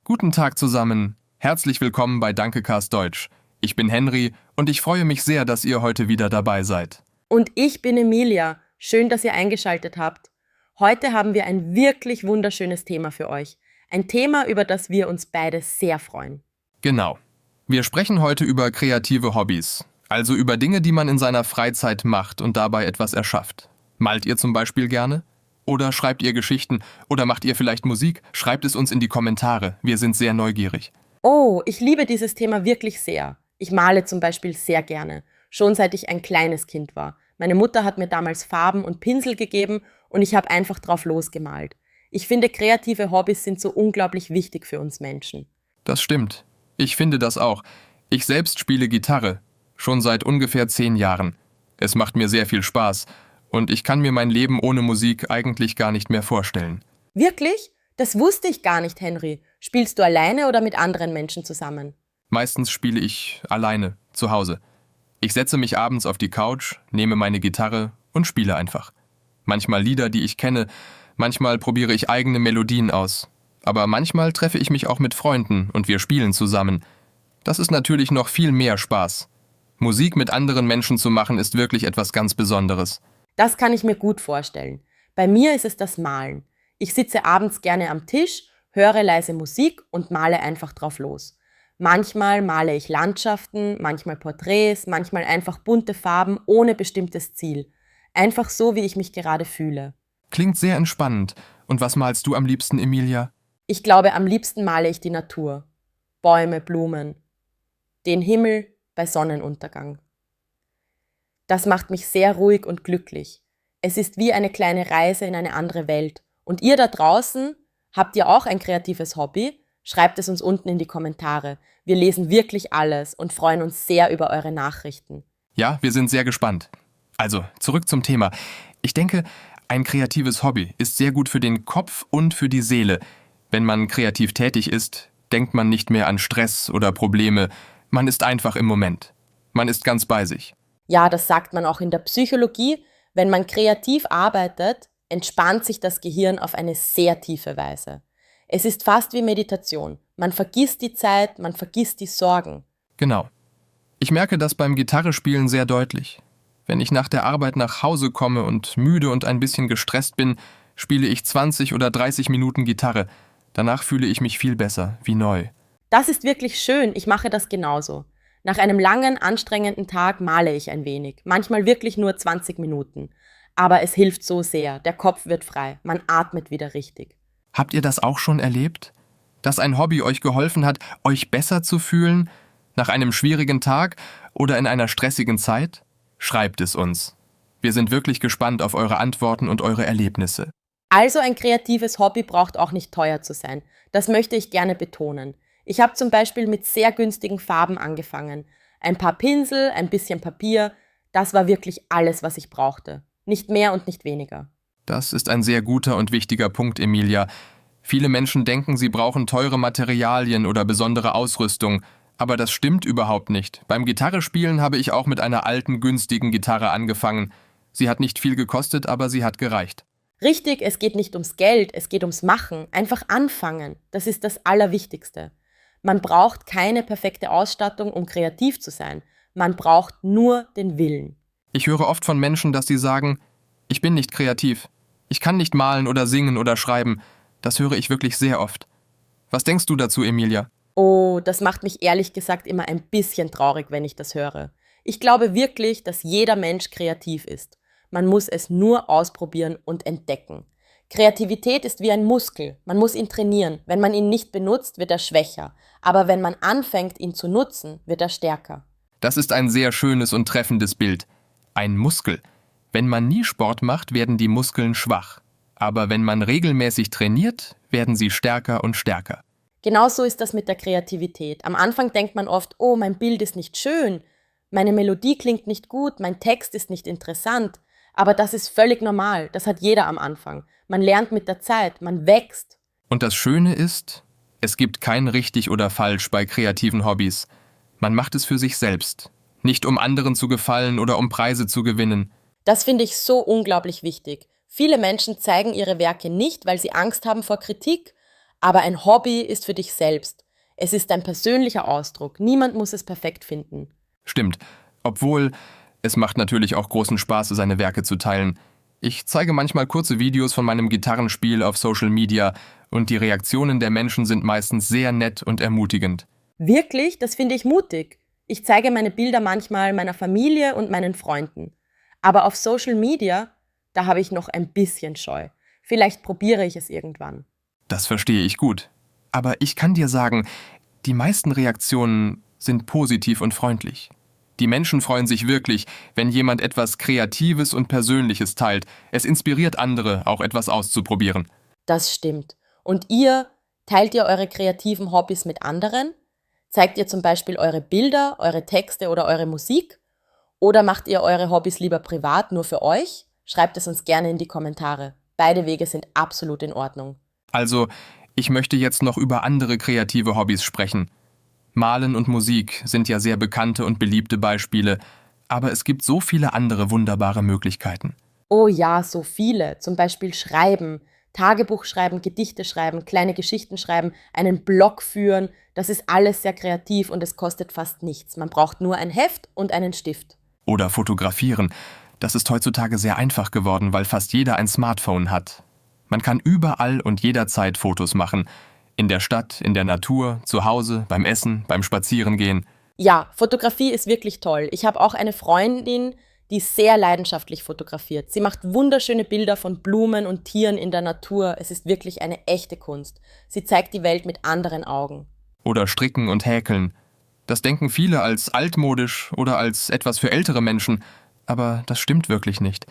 Guten Tag zusammen. Herzlich willkommen bei Dankecast Deutsch. Ich bin Henry und ich freue mich sehr, dass ihr heute wieder dabei seid. Und ich bin Emilia. Schön, dass ihr eingeschaltet habt. Heute haben wir ein wirklich wunderschönes Thema für euch. Ein Thema, über das wir uns beide sehr freuen. Genau. Wir sprechen heute über kreative Hobbys, also über Dinge, die man in seiner Freizeit macht und dabei etwas erschafft. Malt ihr zum Beispiel gerne? Oder schreibt ihr Geschichten? Oder macht ihr vielleicht Musik? Schreibt es uns in die Kommentare. Wir sind sehr neugierig. Oh, ich liebe dieses Thema wirklich sehr. Ich male zum Beispiel sehr gerne. Schon seit ich ein kleines Kind war. Meine Mutter hat mir damals Farben und Pinsel gegeben und ich habe einfach drauf losgemalt. Ich finde, kreative Hobbys sind so unglaublich wichtig für uns Menschen. Das stimmt. Ich finde das auch. Ich selbst spiele Gitarre. Schon seit ungefähr 10 Jahren. Es macht mir sehr viel Spaß. Und ich kann mir mein Leben ohne Musik eigentlich gar nicht mehr vorstellen. Wirklich? Das wusste ich gar nicht, Henry. Spielst du alleine oder mit anderen Menschen zusammen? Meistens spiele ich alleine, zu Hause. Ich setze mich abends auf die Couch, nehme meine Gitarre und spiele einfach. Manchmal Lieder, die ich kenne, manchmal probiere ich eigene Melodien aus. Aber manchmal treffe ich mich auch mit Freunden und wir spielen zusammen. Das ist natürlich noch viel mehr Spaß. Musik mit anderen Menschen zu machen, ist wirklich etwas ganz Besonderes. Das kann ich mir gut vorstellen. Bei mir ist es das Malen. Ich sitze abends gerne am Tisch, höre leise Musik und male einfach drauf los. Manchmal male ich Landschaften, manchmal Porträts, manchmal einfach bunte Farben ohne bestimmtes Ziel. Einfach so, wie ich mich gerade fühle. Klingt sehr entspannend. Und was malst du am liebsten, Emilia? Ich glaube, am liebsten male ich die Natur. Bäume, Blumen. Den Himmel bei Sonnenuntergang. Das macht mich sehr ruhig und glücklich. Es ist wie eine kleine Reise in eine andere Welt. Und ihr da draußen, habt ihr auch ein kreatives Hobby? Schreibt es uns unten in die Kommentare. Wir lesen wirklich alles und freuen uns sehr über eure Nachrichten. Ja, wir sind sehr gespannt. Also, zurück zum Thema. Ich denke, ein kreatives Hobby ist sehr gut für den Kopf und für die Seele. Wenn man kreativ tätig ist, denkt man nicht mehr an Stress oder Probleme. Man ist einfach im Moment. Man ist ganz bei sich. Ja, das sagt man auch in der Psychologie. Wenn man kreativ arbeitet, entspannt sich das Gehirn auf eine sehr tiefe Weise. Es ist fast wie Meditation. Man vergisst die Zeit, man vergisst die Sorgen. Genau. Ich merke das beim Gitarrespielen sehr deutlich. Wenn ich nach der Arbeit nach Hause komme und müde und ein bisschen gestresst bin, spiele ich 20 oder 30 Minuten Gitarre. Danach fühle ich mich viel besser, wie neu. Das ist wirklich schön, ich mache das genauso. Nach einem langen, anstrengenden Tag male ich ein wenig, manchmal wirklich nur 20 Minuten. Aber es hilft so sehr, der Kopf wird frei, man atmet wieder richtig. Habt ihr das auch schon erlebt? Dass ein Hobby euch geholfen hat, euch besser zu fühlen? Nach einem schwierigen Tag oder in einer stressigen Zeit? Schreibt es uns. Wir sind wirklich gespannt auf eure Antworten und eure Erlebnisse. Also ein kreatives Hobby braucht auch nicht teuer zu sein. Das möchte ich gerne betonen. Ich habe zum Beispiel mit sehr günstigen Farben angefangen. Ein paar Pinsel, ein bisschen Papier, das war wirklich alles, was ich brauchte. Nicht mehr und nicht weniger. Das ist ein sehr guter und wichtiger Punkt, Emilia. Viele Menschen denken, sie brauchen teure Materialien oder besondere Ausrüstung. Aber das stimmt überhaupt nicht. Beim Gitarrespielen habe ich auch mit einer alten, günstigen Gitarre angefangen. Sie hat nicht viel gekostet, aber sie hat gereicht. Richtig, es geht nicht ums Geld, es geht ums Machen. Einfach anfangen, das ist das Allerwichtigste. Man braucht keine perfekte Ausstattung, um kreativ zu sein. Man braucht nur den Willen. Ich höre oft von Menschen, dass sie sagen, ich bin nicht kreativ. Ich kann nicht malen oder singen oder schreiben. Das höre ich wirklich sehr oft. Was denkst du dazu, Emilia? Oh, das macht mich ehrlich gesagt immer ein bisschen traurig, wenn ich das höre. Ich glaube wirklich, dass jeder Mensch kreativ ist. Man muss es nur ausprobieren und entdecken. Kreativität ist wie ein Muskel. Man muss ihn trainieren. Wenn man ihn nicht benutzt, wird er schwächer. Aber wenn man anfängt, ihn zu nutzen, wird er stärker. Das ist ein sehr schönes und treffendes Bild. Ein Muskel. Wenn man nie Sport macht, werden die Muskeln schwach. Aber wenn man regelmäßig trainiert, werden sie stärker und stärker. Genauso ist das mit der Kreativität. Am Anfang denkt man oft, oh, mein Bild ist nicht schön, meine Melodie klingt nicht gut, mein Text ist nicht interessant. Aber das ist völlig normal, das hat jeder am Anfang. Man lernt mit der Zeit, man wächst. Und das Schöne ist, es gibt kein richtig oder falsch bei kreativen Hobbys. Man macht es für sich selbst, nicht um anderen zu gefallen oder um Preise zu gewinnen. Das finde ich so unglaublich wichtig. Viele Menschen zeigen ihre Werke nicht, weil sie Angst haben vor Kritik, Aber ein Hobby ist für dich selbst. Es ist dein persönlicher Ausdruck. Niemand muss es perfekt finden. Stimmt. Obwohl, es macht natürlich auch großen Spaß, seine Werke zu teilen. Ich zeige manchmal kurze Videos von meinem Gitarrenspiel auf Social Media und die Reaktionen der Menschen sind meistens sehr nett und ermutigend. Wirklich? Das finde ich mutig. Ich zeige meine Bilder manchmal meiner Familie und meinen Freunden. Aber auf Social Media, da habe ich noch ein bisschen Scheu. Vielleicht probiere ich es irgendwann. Das verstehe ich gut. Aber ich kann dir sagen, die meisten Reaktionen sind positiv und freundlich. Die Menschen freuen sich wirklich, wenn jemand etwas Kreatives und Persönliches teilt. Es inspiriert andere, auch etwas auszuprobieren. Das stimmt. Und ihr, teilt ihr eure kreativen Hobbys mit anderen? Zeigt ihr zum Beispiel eure Bilder, eure Texte oder eure Musik? Oder macht ihr eure Hobbys lieber privat, nur für euch? Schreibt es uns gerne in die Kommentare. Beide Wege sind absolut in Ordnung. Also, ich möchte jetzt noch über andere kreative Hobbys sprechen. Malen und Musik sind ja sehr bekannte und beliebte Beispiele, aber es gibt so viele andere wunderbare Möglichkeiten. Oh ja, so viele. Zum Beispiel schreiben, Tagebuch schreiben, Gedichte schreiben, kleine Geschichten schreiben, einen Blog führen. Das ist alles sehr kreativ und es kostet fast nichts. Man braucht nur ein Heft und einen Stift. Oder fotografieren. Das ist heutzutage sehr einfach geworden, weil fast jeder ein Smartphone hat. Man kann überall und jederzeit Fotos machen. In der Stadt, in der Natur, zu Hause, beim Essen, beim Spazierengehen. Ja, Fotografie ist wirklich toll. Ich habe auch eine Freundin, die sehr leidenschaftlich fotografiert. Sie macht wunderschöne Bilder von Blumen und Tieren in der Natur. Es ist wirklich eine echte Kunst. Sie zeigt die Welt mit anderen Augen. Oder stricken und häkeln. Das denken viele als altmodisch oder als etwas für ältere Menschen, aber das stimmt wirklich nicht.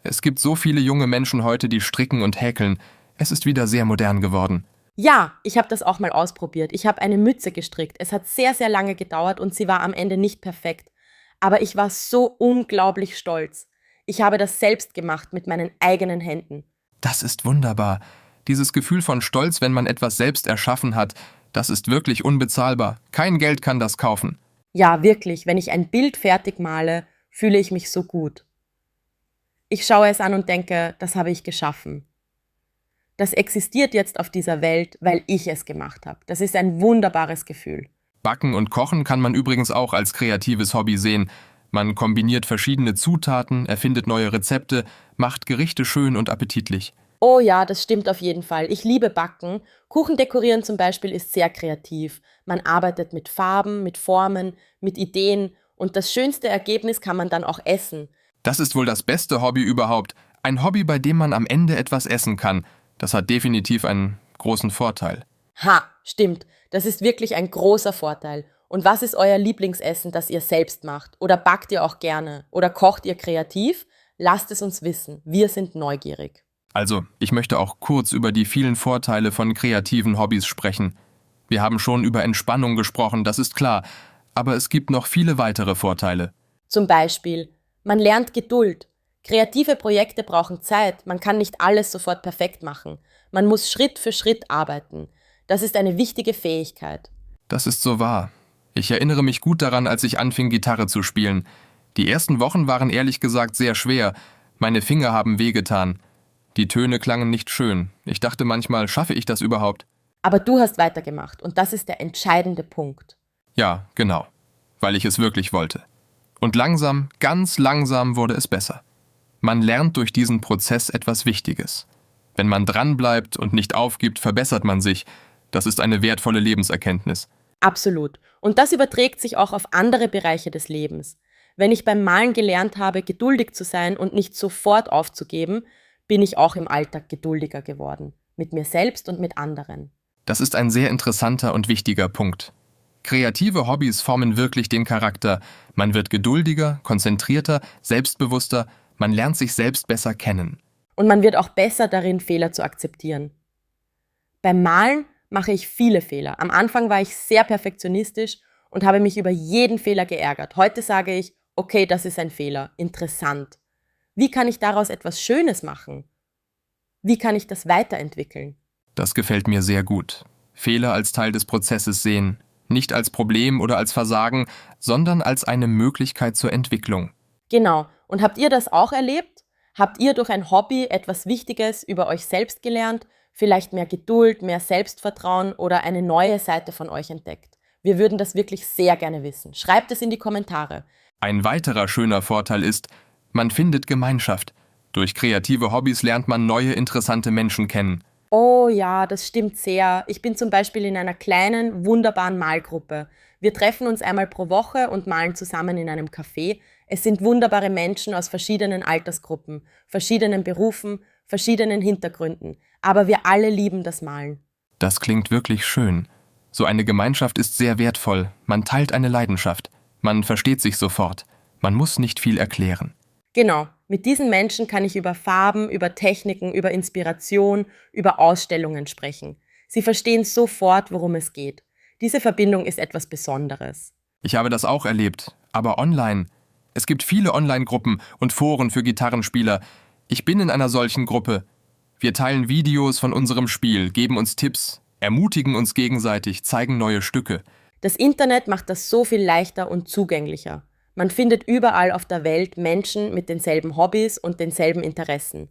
Es gibt so viele junge Menschen heute, die stricken und häkeln. Es ist wieder sehr modern geworden. Ja, ich habe das auch mal ausprobiert. Ich habe eine Mütze gestrickt. Es hat sehr, sehr lange gedauert und sie war am Ende nicht perfekt. Aber ich war so unglaublich stolz. Ich habe das selbst gemacht mit meinen eigenen Händen. Das ist wunderbar. Dieses Gefühl von Stolz, wenn man etwas selbst erschaffen hat, das ist wirklich unbezahlbar. Kein Geld kann das kaufen. Ja, wirklich, wenn ich ein Bild fertig male, fühle ich mich so gut. Ich schaue es an und denke, das habe ich geschaffen. Das existiert jetzt auf dieser Welt, weil ich es gemacht habe. Das ist ein wunderbares Gefühl. Backen und Kochen kann man übrigens auch als kreatives Hobby sehen. Man kombiniert verschiedene Zutaten, erfindet neue Rezepte, macht Gerichte schön und appetitlich. Oh ja, das stimmt auf jeden Fall. Ich liebe Backen. Kuchen dekorieren zum Beispiel ist sehr kreativ. Man arbeitet mit Farben, mit Formen, mit Ideen und das schönste Ergebnis kann man dann auch essen. Das ist wohl das beste Hobby überhaupt. Ein Hobby, bei dem man am Ende etwas essen kann. Das hat definitiv einen großen Vorteil. Ha, stimmt. Das ist wirklich ein großer Vorteil. Und was ist euer Lieblingsessen, das ihr selbst macht? Oder backt ihr auch gerne? Oder kocht ihr kreativ? Lasst es uns wissen. Wir sind neugierig. Also, ich möchte auch kurz über die vielen Vorteile von kreativen Hobbys sprechen. Wir haben schon über Entspannung gesprochen, das ist klar. Aber es gibt noch viele weitere Vorteile. Zum Beispiel, man lernt Geduld. Kreative Projekte brauchen Zeit. Man kann nicht alles sofort perfekt machen. Man muss Schritt für Schritt arbeiten. Das ist eine wichtige Fähigkeit. Das ist so wahr. Ich erinnere mich gut daran, als ich anfing, Gitarre zu spielen. Die ersten Wochen waren ehrlich gesagt sehr schwer. Meine Finger haben wehgetan. Die Töne klangen nicht schön. Ich dachte manchmal, schaffe ich das überhaupt? Aber du hast weitergemacht und das ist der entscheidende Punkt. Ja, genau. Weil ich es wirklich wollte. Und langsam, ganz langsam wurde es besser. Man lernt durch diesen Prozess etwas Wichtiges. Wenn man dranbleibt und nicht aufgibt, verbessert man sich. Das ist eine wertvolle Lebenserkenntnis. Absolut. Und das überträgt sich auch auf andere Bereiche des Lebens. Wenn ich beim Malen gelernt habe, geduldig zu sein und nicht sofort aufzugeben, bin ich auch im Alltag geduldiger geworden. Mit mir selbst und mit anderen. Das ist ein sehr interessanter und wichtiger Punkt. Kreative Hobbys formen wirklich den Charakter. Man wird geduldiger, konzentrierter, selbstbewusster, man lernt sich selbst besser kennen. Und man wird auch besser darin, Fehler zu akzeptieren. Beim Malen mache ich viele Fehler. Am Anfang war ich sehr perfektionistisch und habe mich über jeden Fehler geärgert. Heute sage ich, okay, das ist ein Fehler, interessant. Wie kann ich daraus etwas Schönes machen? Wie kann ich das weiterentwickeln? Das gefällt mir sehr gut. Fehler als Teil des Prozesses sehen, nicht als Problem oder als Versagen, sondern als eine Möglichkeit zur Entwicklung. Genau. Und habt ihr das auch erlebt? Habt ihr durch ein Hobby etwas Wichtiges über euch selbst gelernt? vielleicht mehr Geduld, mehr Selbstvertrauen oder eine neue Seite von euch entdeckt? Wir würden das wirklich sehr gerne wissen. Schreibt es in die Kommentare. Ein weiterer schöner Vorteil ist, man findet Gemeinschaft. Durch kreative Hobbys lernt man neue interessante Menschen kennen. Oh ja, das stimmt sehr. Ich bin zum Beispiel in einer kleinen, wunderbaren Malgruppe. Wir treffen uns einmal pro Woche und malen zusammen in einem Café. Es sind wunderbare Menschen aus verschiedenen Altersgruppen, verschiedenen Berufen, verschiedenen Hintergründen. Aber wir alle lieben das Malen. Das klingt wirklich schön. So eine Gemeinschaft ist sehr wertvoll. Man teilt eine Leidenschaft. Man versteht sich sofort. Man muss nicht viel erklären. Genau, mit diesen Menschen kann ich über Farben, über Techniken, über Inspiration, über Ausstellungen sprechen. Sie verstehen sofort, worum es geht. Diese Verbindung ist etwas Besonderes. Ich habe das auch erlebt, aber online. Es gibt viele Online-Gruppen und Foren für Gitarrenspieler. Ich bin in einer solchen Gruppe. Wir teilen Videos von unserem Spiel, geben uns Tipps, ermutigen uns gegenseitig, zeigen neue Stücke. Das Internet macht das so viel leichter und zugänglicher. Man findet überall auf der Welt Menschen mit denselben Hobbys und denselben Interessen.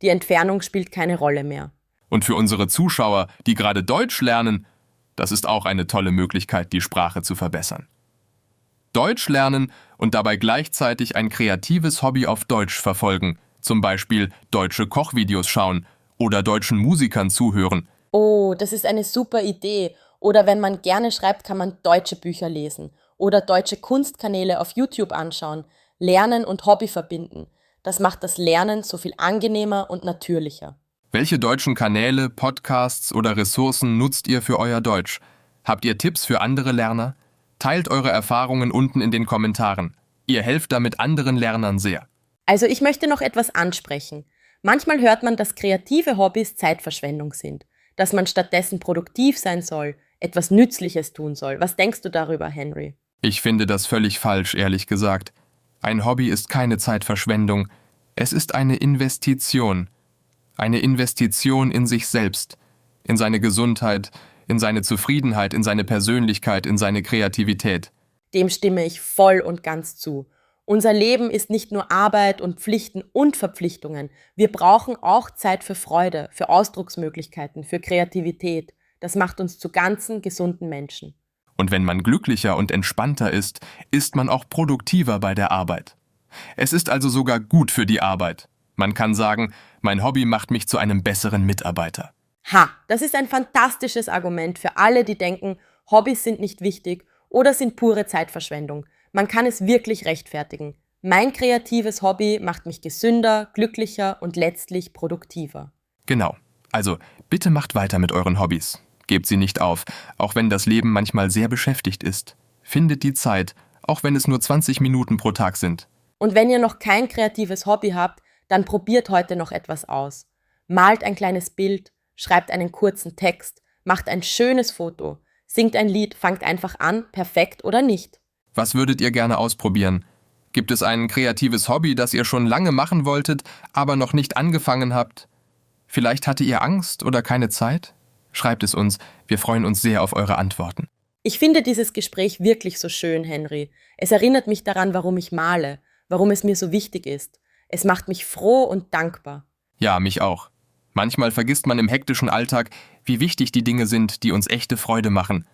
Die Entfernung spielt keine Rolle mehr. Und für unsere Zuschauer, die gerade Deutsch lernen, das ist auch eine tolle Möglichkeit, die Sprache zu verbessern. Deutsch lernen und dabei gleichzeitig ein kreatives Hobby auf Deutsch verfolgen, zum Beispiel deutsche Kochvideos schauen oder deutschen Musikern zuhören. Oh, das ist eine super Idee. Oder wenn man gerne schreibt, kann man deutsche Bücher lesen oder deutsche Kunstkanäle auf YouTube anschauen, Lernen und Hobby verbinden. Das macht das Lernen so viel angenehmer und natürlicher. Welche deutschen Kanäle, Podcasts oder Ressourcen nutzt ihr für euer Deutsch? Habt ihr Tipps für andere Lerner? Teilt eure Erfahrungen unten in den Kommentaren. Ihr helft damit anderen Lernern sehr. Also ich möchte noch etwas ansprechen. Manchmal hört man, dass kreative Hobbys Zeitverschwendung sind, dass man stattdessen produktiv sein soll, etwas Nützliches tun soll. Was denkst du darüber, Henry? Ich finde das völlig falsch, ehrlich gesagt. Ein Hobby ist keine Zeitverschwendung. Es ist eine Investition. Eine Investition in sich selbst, in seine Gesundheit, in seine Zufriedenheit, in seine Persönlichkeit, in seine Kreativität. Dem stimme ich voll und ganz zu. Unser Leben ist nicht nur Arbeit und Pflichten und Verpflichtungen. Wir brauchen auch Zeit für Freude, für Ausdrucksmöglichkeiten, für Kreativität. Das macht uns zu ganzen, gesunden Menschen. Und wenn man glücklicher und entspannter ist man auch produktiver bei der Arbeit. Es ist also sogar gut für die Arbeit. Man kann sagen, mein Hobby macht mich zu einem besseren Mitarbeiter. Ha, das ist ein fantastisches Argument für alle, die denken, Hobbys sind nicht wichtig oder sind pure Zeitverschwendung. Man kann es wirklich rechtfertigen. Mein kreatives Hobby macht mich gesünder, glücklicher und letztlich produktiver. Genau. Also, bitte macht weiter mit euren Hobbys. Gebt sie nicht auf, auch wenn das Leben manchmal sehr beschäftigt ist. Findet die Zeit, auch wenn es nur 20 Minuten pro Tag sind. Und wenn ihr noch kein kreatives Hobby habt, dann probiert heute noch etwas aus. Malt ein kleines Bild, schreibt einen kurzen Text, macht ein schönes Foto, singt ein Lied, fangt einfach an, perfekt oder nicht. Was würdet ihr gerne ausprobieren? Gibt es ein kreatives Hobby, das ihr schon lange machen wolltet, aber noch nicht angefangen habt? Vielleicht hatte ihr Angst oder keine Zeit? Schreibt es uns, wir freuen uns sehr auf eure Antworten. Ich finde dieses Gespräch wirklich so schön, Henry. Es erinnert mich daran, warum ich male, warum es mir so wichtig ist. Es macht mich froh und dankbar. Ja, mich auch. Manchmal vergisst man im hektischen Alltag, wie wichtig die Dinge sind, die uns echte Freude machen.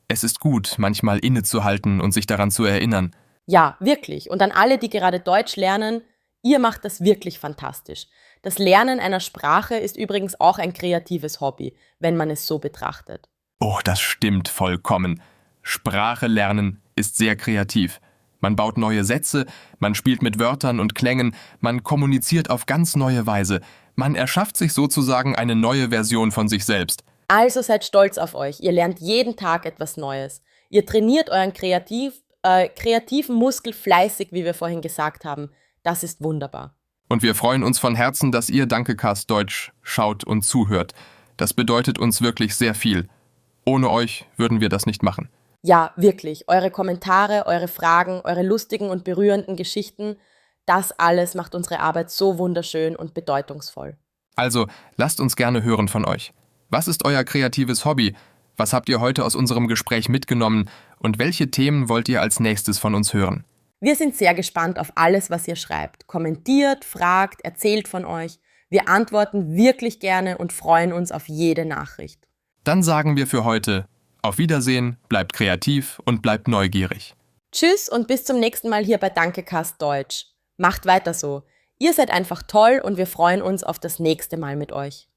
Es ist gut, manchmal innezuhalten und sich daran zu erinnern. Ja, wirklich. Und an alle, die gerade Deutsch lernen, ihr macht das wirklich fantastisch. Das Lernen einer Sprache ist übrigens auch ein kreatives Hobby, wenn man es so betrachtet. Oh, das stimmt vollkommen. Sprache lernen ist sehr kreativ. Man baut neue Sätze, man spielt mit Wörtern und Klängen, man kommuniziert auf ganz neue Weise. Man erschafft sich sozusagen eine neue Version von sich selbst. Also seid stolz auf euch. Ihr lernt jeden Tag etwas Neues. Ihr trainiert euren kreativen Muskel fleißig, wie wir vorhin gesagt haben. Das ist wunderbar. Und wir freuen uns von Herzen, dass ihr Dankecast Deutsch schaut und zuhört. Das bedeutet uns wirklich sehr viel. Ohne euch würden wir das nicht machen. Ja, wirklich. Eure Kommentare, eure Fragen, eure lustigen und berührenden Geschichten, das alles macht unsere Arbeit so wunderschön und bedeutungsvoll. Also, lasst uns gerne hören von euch. Was ist euer kreatives Hobby? Was habt ihr heute aus unserem Gespräch mitgenommen? Und welche Themen wollt ihr als nächstes von uns hören? Wir sind sehr gespannt auf alles, was ihr schreibt. Kommentiert, fragt, erzählt von euch. Wir antworten wirklich gerne und freuen uns auf jede Nachricht. Dann sagen wir für heute auf Wiedersehen, bleibt kreativ und bleibt neugierig. Tschüss und bis zum nächsten Mal hier bei Dankecast Deutsch. Macht weiter so. Ihr seid einfach toll und wir freuen uns auf das nächste Mal mit euch.